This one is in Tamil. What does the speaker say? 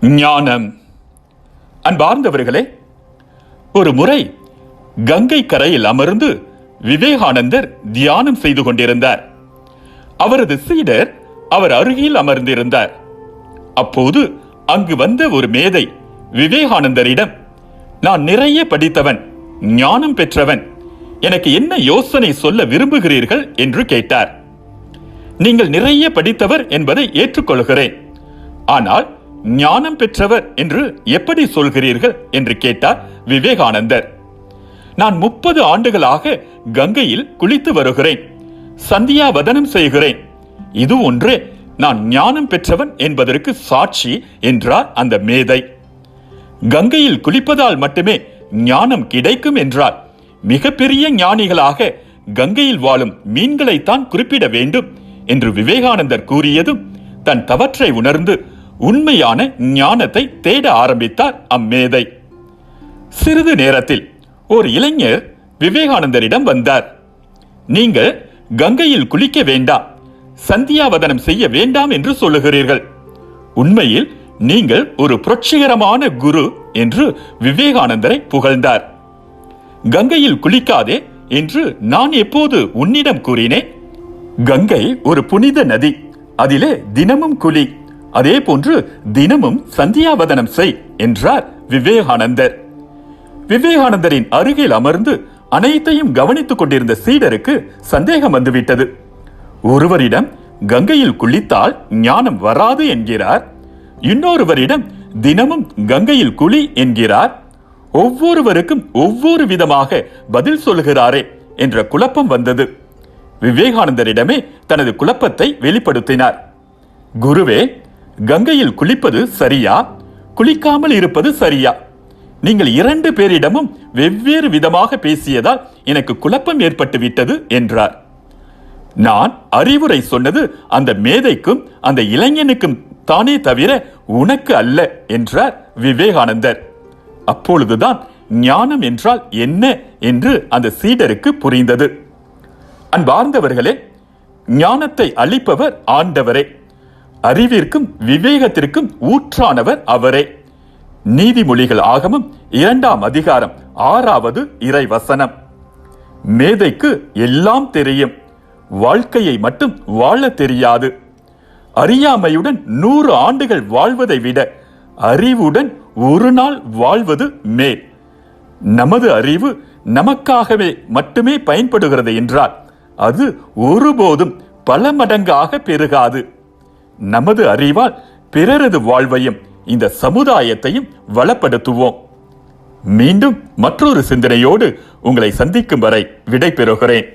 ஞானம். அன்பார்ந்தவர்களே, ஒரு முறை கங்கை கரையில் அமர்ந்து விவேகானந்தர் தியானம் செய்து கொண்டிருந்தார். அவரது சீடர் அவர் அருகில் அமர்ந்திருந்தார். அப்போது அங்கு வந்த ஒரு மேதை விவேகானந்தரிடம், நான் நிறைய படித்தவன், ஞானம் பெற்றவன், எனக்கு என்ன யோசனை சொல்ல விரும்புகிறீர்கள் என்று கேட்டார். நீங்கள் நிறைய படித்தவர் என்பதை ஏற்றுக்கொள்கிறேன், ஆனால் ஞானம் பெற்றவர் என்று எப்படி சொல்கிறீர்கள் என்று கேட்டார் விவேகானந்தர். நான் 30 ஆண்டுகளாக கங்கையில் குளித்து வருகிறேன், சந்தியாவதனம் செய்கிறேன், இது ஒன்றே நான் ஞானம் பெற்றவன் என்பதற்கு சாட்சி என்றார் அந்த மேதை. கங்கையில் குளிப்பதால் மட்டுமே ஞானம் கிடைக்கும் என்றால் மிகப்பெரிய ஞானிகளாக கங்கையில் வாழும் மீன்களைத்தான் குறிப்பிட வேண்டும் என்று விவேகானந்தர் கூறியதும் தன் தவற்றை உணர்ந்து உண்மையான ஞானத்தை தேட ஆரம்பித்தார் அம்மேதை. சிறிது நேரத்தில் ஒரு இளைஞர் விவேகானந்தரிடம் வந்தார். நீங்கள் கங்கையில் குளிக்க வேண்டாம், சந்தியாவதனம் செய்ய வேண்டாம் என்று சொல்லுகிறீர்கள். உண்மையில் நீங்கள் ஒரு புரட்சிகரமான குரு என்று விவேகானந்தரை புகழ்ந்தார். கங்கையில் குளிக்காதே என்று நான் எப்போது உன்னிடம் கூறினேன்? கங்கை ஒரு புனித நதி, அதிலே தினமும் குளி, அதே போன்று தினமும் சந்தியாவதனம் செய் என்றார் விவேகானந்தர். விவேகானந்தரின் அருகில் அமர்ந்து அனைத்தையும் கவனித்துக் கொண்டிருந்த சீடருக்கு சந்தேகம் வந்துவிட்டது. ஒருவரிடம் கங்கையில் குளித்தால் ஞானம் வராது என்கிறார், இன்னொருவரிடம் தினமும் கங்கையில் குளி என்கிறார். ஒவ்வொருவருக்கும் ஒவ்வொரு விதமாக பதில் சொல்கிறாரே என்ற குழப்பம் வந்தது. விவேகானந்தரிடமே தனது குழப்பத்தை வெளிப்படுத்தினார். குருவே, கங்கையில் குளிப்பது சரியா, குளிக்காமல் இருப்பது சரியா? நீங்கள் 2 பேரிடமும் வெவ்வேறு விதமாக பேசியதால் எனக்கு குழப்பம் ஏற்பட்டு விட்டது என்றார். நான் அறிவுரை சொன்னது அந்த மேதைக்கும் அந்த இளைஞனுக்கும் தானே தவிர உனக்கு அல்ல என்றார் விவேகானந்தர். அப்பொழுதுதான் ஞானம் என்றால் என்ன என்று அந்த சீடருக்கு புரிந்தது. அன்பார்ந்தவர்களே, ஞானத்தை அளிப்பவர் ஆண்டவரே, அறிவிற்கும் விவேகத்திற்கும் ஊற்றானவர் அவரே. நீதிமொழிகள் ஆகமம் 2ஆம் அதிகாரம் 6வது இறைவசனம். மேதைக்கு எல்லாம் தெரியும், வாழ்க்கையை மட்டும் வாழ தெரியாது. அறியாமையுடன் 100 ஆண்டுகள் வாழ்வதை விட அறிவுடன் ஒரு நாள் வாழ்வது மேல். நமது அறிவு நமக்காகவே மட்டுமே பயன்படுகிறது என்றால் அது ஒருபோதும் பல மடங்காக பெருகாது. நமது அறிவால் பிறரது வாழ்வையும் இந்த சமுதாயத்தையும் வளப்படுத்துவோம். மீண்டும் மற்றொரு சிந்தனையோடு உங்களை சந்திக்கும் வரை விடை பெறுகிறேன்.